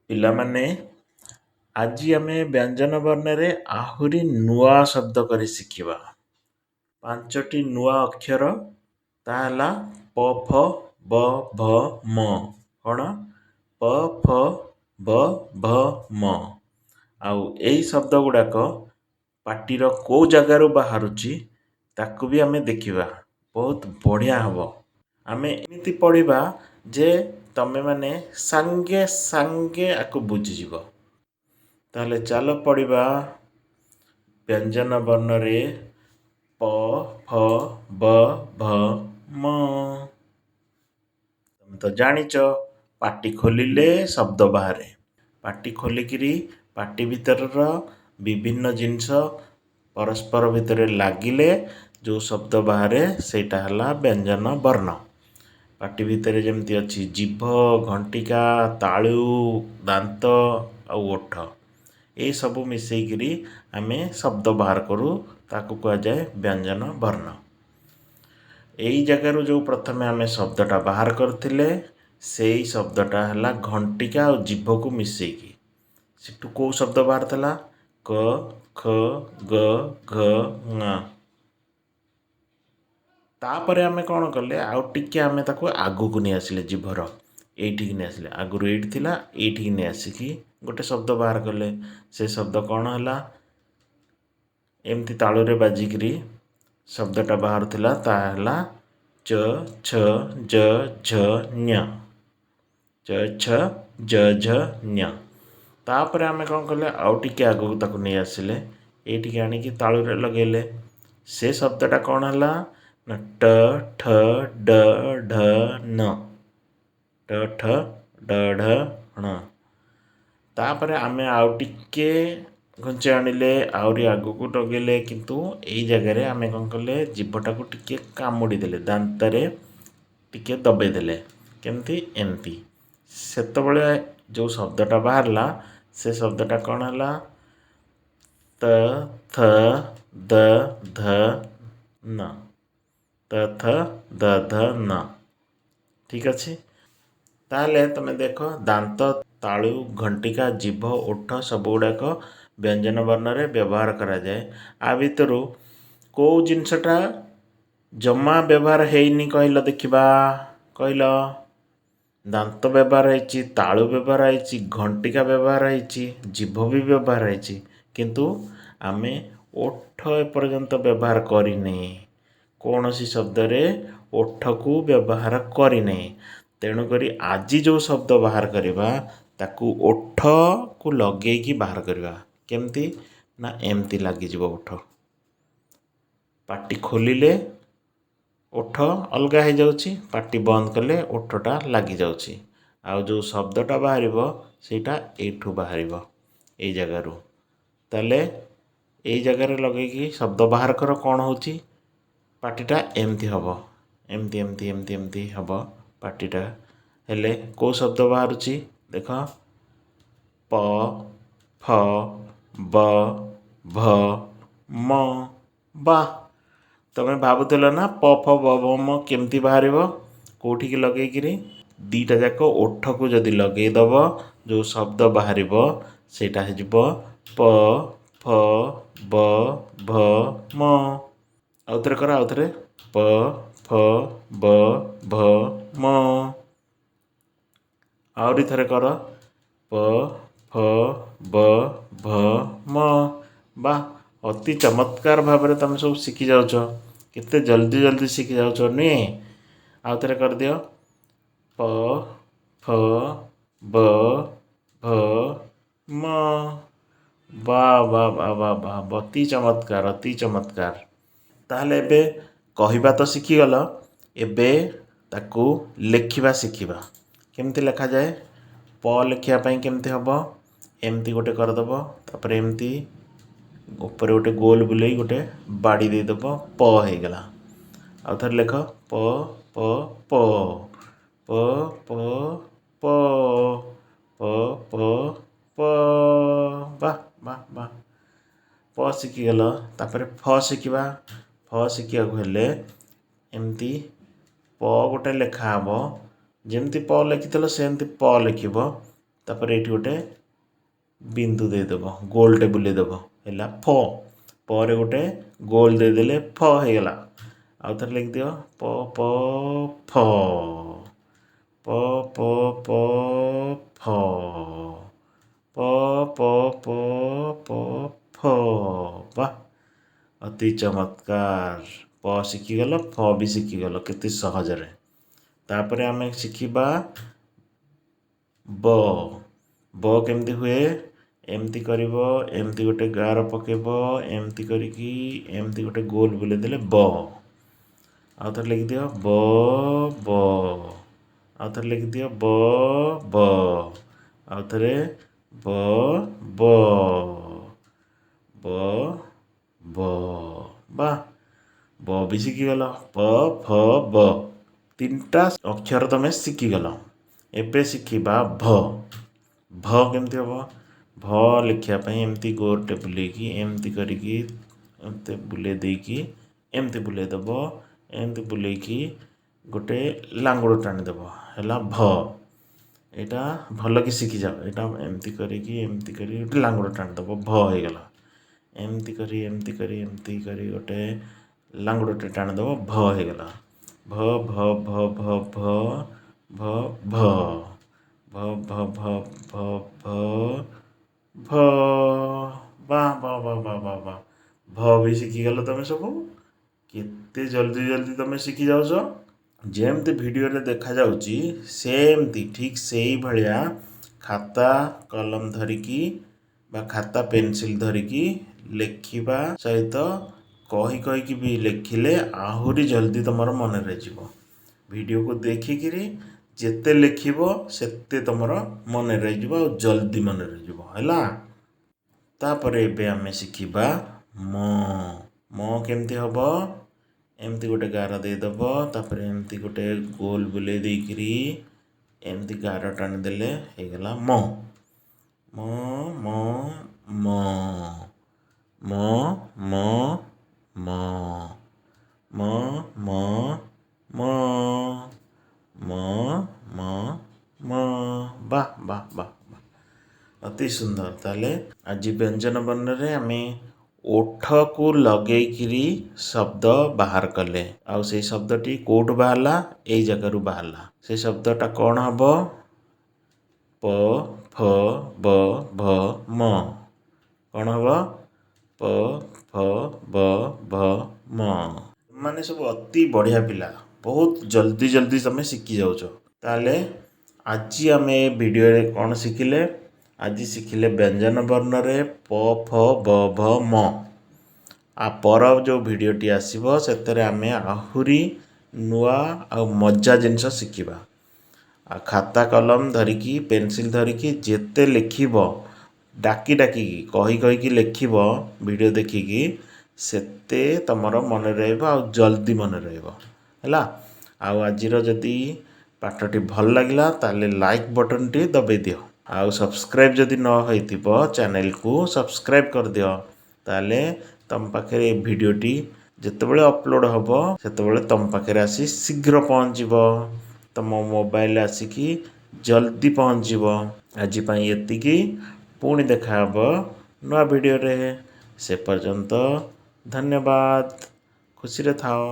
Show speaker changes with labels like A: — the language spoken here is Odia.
A: ପିଲାମାନେ ଆଜି ଆମେ ବ୍ୟଞ୍ଜନ ବର୍ଣ୍ଣରେ ଆହୁରି ନୂଆ ଶବ୍ଦ କରି ଶିଖିବା। 5ଟି ନୂଆ ଅକ୍ଷର ତା ହେଲା ପ ଫ ବ ଭ ମ। କ'ଣ? ପ ଫ ବ ଭ ମ। ଆଉ ଏଇ ଶବ୍ଦ ଗୁଡ଼ାକ ପାଟିର କେଉଁ ଜାଗାରୁ ବାହାରୁଛି ତାକୁ ବି ଆମେ ଦେଖିବା। ବହୁତ ବଢ଼ିଆ ହେବ। ଆମେ ଏମିତି ପଢ଼ିବା ଯେ ତମେମାନେ ସାଙ୍ଗେ ସାଙ୍ଗେ ଆକୁ ବୁଝିଯିବ। ତାହେଲେ ଚାଲ ପଢ଼ିବା ବ୍ୟଞ୍ଜନ ବର୍ଣ୍ଣରେ ପ ଫ ବ ଭ ମ। ତମେ ତ ଜାଣିଛ ପାଟି ଖୋଲିଲେ ଶବ୍ଦ ବାହାରେ। ପାଟି ଖୋଲିକିରି ପାଟି ଭିତରର ବିଭିନ୍ନ ଜିନିଷ ପରସ୍ପର ଭିତରେ ଲାଗିଲେ ଯେଉଁ ଶବ୍ଦ ବାହାରେ ସେଇଟା ହେଲା ବ୍ୟଞ୍ଜନ ବର୍ଣ୍ଣ। ପାଟି ଭିତରେ ଯେମିତି ଅଛି ଜିଭ, ଘଣ୍ଟିକା, ତାଳୁ, ଦାନ୍ତ ଆଉ ଓଠ, ଏସବୁ ମିଶେଇକିରି ଆମେ ଶବ୍ଦ ବାହାର କରୁ, ତାକୁ କୁହାଯାଏ ବ୍ୟଞ୍ଜନ ବର୍ଣ୍ଣ। ଏଇ ଜାଗାରୁ ଯେଉଁ ପ୍ରଥମେ ଆମେ ଶବ୍ଦଟା ବାହାର କରିଥିଲେ ସେଇ ଶବ୍ଦଟା ହେଲା ଘଣ୍ଟିକା ଆଉ ଜିଭକୁ ମିଶେଇକି। ସେଠୁ କେଉଁ ଶବ୍ଦ ବାହାରିଥିଲା? କ, ଖ, ଗ, ଘ, ङ। ତାପରେ ଆମେ କ'ଣ କଲେ, ଆଉ ଟିକେ ଆମେ ତାକୁ ଆଗକୁ ନେଇ ଆସିଲେ, ଜିଭର ଏଇଠିକି ନେଇ ଆସିଲେ। ଆଗରୁ ଏଇଠି ଥିଲା, ଏଇଠିକି ନେଇ ଆସିକି ଗୋଟେ ଶବ୍ଦ ବାହାର କଲେ। ସେ ଶବ୍ଦ କ'ଣ ହେଲା? ଏମିତି ତାଳୁରେ ବାଜିକିରି ଶବ୍ଦଟା ବାହାରୁଥିଲା, ତାହା ହେଲା ଚ ଛ ଜ ଝ ಞ। ଚ ଛ ଜ ଝ ಞ। ତାପରେ ଆମେ କ'ଣ କଲେ, ଆଉ ଟିକେ ଆଗକୁ ତାକୁ ନେଇ ଆସିଲେ, ଏଇଠିକି ଆଣିକି ତାଳୁରେ ଲଗେଇଲେ। ସେ ଶବ୍ଦଟା କ'ଣ ହେଲା ନା ଟ ଠ ଡ ଢ ନ। ଟ ଠ ଡ ଢ ଣ। ତାପରେ ଆମେ ଆଉ ଟିକେ ଘୁଞ୍ଚି ଆଣିଲେ, ଆହୁରି ଆଗକୁ ଲଗେଇଲେ, କିନ୍ତୁ ଏଇ ଜାଗାରେ ଆମେ କ'ଣ କଲେ, ଜିଭଟାକୁ ଟିକେ କାମୁଡ଼ି ଦେଲେ, ଦାନ୍ତରେ ଟିକେ ଦବେଇ ଦେଲେ। କେମିତି? ଏମିତି। ସେତେବେଳେ ଯେଉଁ ଶବ୍ଦଟା ବାହାରିଲା ସେ ଶବ୍ଦଟା କ'ଣ ହେଲା? ତ ଥ ଦ ଧ ନ। ତ ଥ ଦ ଧ ନ। ଠିକ୍ ଅଛି। ତାହେଲେ ତମେ ଦେଖ, ଦାନ୍ତ, ତାଳୁ, ଘଣ୍ଟିକା, ଜିଭ, ଓଠ ସବୁଗୁଡ଼ାକ ବ୍ୟଞ୍ଜନ ବର୍ଣ୍ଣରେ ବ୍ୟବହାର କରାଯାଏ। ଆ ଭିତରୁ କେଉଁ ଜିନିଷଟା ଜମା ବ୍ୟବହାର ହେଇନି କହିଲ ଦେଖିବା? କହିଲ। ଦାନ୍ତ ବ୍ୟବହାର ହେଇଛି, ତାଳୁ ବ୍ୟବହାର ହେଇଛି, ଘଣ୍ଟିକା ବ୍ୟବହାର ହେଇଛି, ଜିଭ ବି ବ୍ୟବହାର ହେଇଛି, କିନ୍ତୁ ଆମେ ଓଠ ଏପର୍ଯ୍ୟନ୍ତ ବ୍ୟବହାର କରିନେ। କୌଣସି ଶବ୍ଦରେ ଓଠକୁ ବ୍ୟବହାର କରିନେ। ତେଣୁକରି ଆଜି ଯେଉଁ ଶବ୍ଦ ବାହାର କରିବା ତାକୁ ଓଠକୁ ଲଗେଇକି ବାହାର କରିବା। କେମିତି? ନା ଏମିତି ଲାଗିଯିବ ଓଠ। ପାଟି ଖୋଲିଲେ ଓଠ ଅଲଗା ହେଇଯାଉଛି, ପାଟି ବନ୍ଦ କଲେ ଓଠଟା ଲାଗିଯାଉଛି। ଆଉ ଯେଉଁ ଶବ୍ଦଟା ବାହାରିବ ସେଇଟା ଏଇଠୁ ବାହାରିବ, ଏଇ ଜାଗାରୁ। ତାହେଲେ ଏଇ ଜାଗାରେ ଲଗେଇକି ଶବ୍ଦ ବାହାର କର। କ'ଣ ହେଉଛି? ପାଟିଟା ଏମିତି ହେବ, ଏମିତି ଏମିତି ଏମିତି ଏମିତି ହେବ ପାଟିଟା। ହେଲେ କେଉଁ ଶବ୍ଦ ବାହାରୁଛି ଦେଖ? ପ ଫ ବ ଭ ମ। ବା, ତମେ ଭାବୁଥିଲ ନା ପ ଫ ବ ଭ ମ କେମିତି ବାହାରିବ? କେଉଁଠିକି ଲଗେଇକିରି? ଦୁଇଟା ଯାକ ଓଠକୁ ଯଦି ଲଗେଇଦେବ, ଯେଉଁ ଶବ୍ଦ ବାହାରିବ ସେଇଟା ହେଇଯିବ ପ ଫ ବ ଭ ମ। ଆଉଥରେ କର, ଆଉଥରେ। ପ ଫ ବ ଭ ମ। ଆହୁରି ଥରେ କର। ପ ଫ ବ ଭ ମ। ବା, ଅତି ଚମତ୍କାର ଭାବରେ ତମେ ସବୁ ଶିଖି ଯାଉଛ। କେତେ ଜଲ୍ଦି ଜଲ୍ଦି ଶିଖି ଯାଉଛ ନୁହେଁ? ଆଉ ଥରେ କରିଦିଅ। ପ ଫ ବ ଭ ମ। ବା ବା ବା ବା ବା, ଅତି ଚମତ୍କାର, ଅତି ଚମତ୍କାର। ତାହେଲେ ଏବେ କହିବା ତ ଶିଖିଗଲ, ଏବେ ତାକୁ ଲେଖିବା ଶିଖିବା। କେମିତି ଲେଖାଯାଏ? ପ ଲେଖିବା ପାଇଁ କେମିତି ହେବ? ଏମିତି ଗୋଟେ କରିଦେବ, ତାପରେ ଏମିତି ଉପରେ ଗୋଟେ ଗୋଲ ବୁଲେଇ ଗୋଟେ ବାଡ଼ି ଦେଇଦେବ, ପ ହେଇଗଲା। ଆଉ ଥରେ ଲେଖ। ପ ପ ପ ପ ପ ପ ପ ପ ପ। ବାଃ ବାଃ ବାଃ, ପ ଶିଖିଗଲ। ତାପରେ ଫ ଶିଖିବା। ଫ ଶିଖିବାକୁ ହେଲେ ଏମିତି ପ ଗୋଟେ ଲେଖା ହେବ, ଯେମିତି ପ ଲେଖିଥିଲ ସେମିତି ପ ଲେଖିବ। तापर एठी गोटे बिंदु देदेव गोलटे बुलेदेव है फ पर गोटे गोल देदेले फ हो गला आउ थे लिखिदिव प प फ प प प फ प प प प फ वाह अति चमत्कार प शिखिगल फ भी शिखिगल केते सहजरे तापर आमे शिखिबा ब ब केमती हुए एमती करिवो एमती गोटे गार पकेबो एमती करिकी एमती गोटे गोल बुले देले ब आउ थे लिखि दियो ब ब आउ थे लिखि दियो ब आउ थे ब ब ब ब बा ब भी शिखिगल प फ ब तीनटा अक्षर तुम शिखिगल एबे शिखिबा भ भ केमती हम भ लिखापी एमती गोरटे बुलेकी एमती करिकी एमती बुले देकी एमती बुले देव एमती बुलेकी गोटे लांगुड़ टाणीदेव है भ एटा भल कि शिखि जाओ यहाँ एमती करिकी एमती करी गोटे लांगुड़ टाणीदेव भ हो गला एमती करी गोटे लांगुड़टे टाणीदेव भ हो गला भ भ भ भ भ भ भ भ भ भ भ भ भ वाह वाह वाह वाह वाह वाह भ भी शिखिगल तुम सब केते जल्दी जल्दी तुम शिखि जाऊछ जेमती वीडियो रे देखा जाउची सेमती ठीक सेही भलिया खाता कलम धरिकी बा खाता पेंसिल धरिकी लेखिबा सहित कही कहीकि भी लेखिले आहुरी जल्दी तुमर मन रहिजिवो वीडियो को देखिकिरी जेते लेखिबो सेते तुमर मन रहिजिवो और जल्दी मन रहिजिवो हैला तापर एबे आमे शिखिबा म केमती हबो एमती गोटे गार देदेव तापर एमती गोटे गोल बुले देकरी एमती गार टाणी देले हो गला म म म म म म म म म म म म म वाह वाह वाह अति सुंदर ताले आज व्यंजन वर्णन आम ओठ को लगेकरी शब्द बाहर कले आउ से शब्दटी कोट बाहरला एई जगह बाहरला से शब्दटा कौन हम प फ ब भ म कौन हम प फ ब भ म माने सब अति बढ़िया पिला बहुत जल्दी जल्दी तुम शिखि जाऊछ ताले आज आम वीडियो रे कौन शिखिले आज शिखिले व्यंजन वर्ण रे प फ ब भ म आ पर जो भिडटी आसो से आम आहुरी नुआ आ मजा जिनस शिखा आ खाता कलम धरिकी पेनसिल धरिकी जेते लिखब डाकी डाकी कही कहीकि लिखब वीडियो देखिकी सेते तुमर मन रहा जल्दी मन रहा आउ आज जदि पाठटी भल लगिला ताले लाइक बटन टी दबे दियो आउ सब्सक्राइब जदि न होइतिबो चैनल को सब्सक्राइब कर दियो ताले तम पाखे भिडियोटी जितेबाला अपलोड हम से तुम पाखे आसी शीघ्र पहुँचब तुम मोबाइल आसिकी जल्दी पहुँचब आज एतिकी पुणी देखा नुआ वीडियो रे से पर्यंत धन्यवाद खुशी रे थाओ।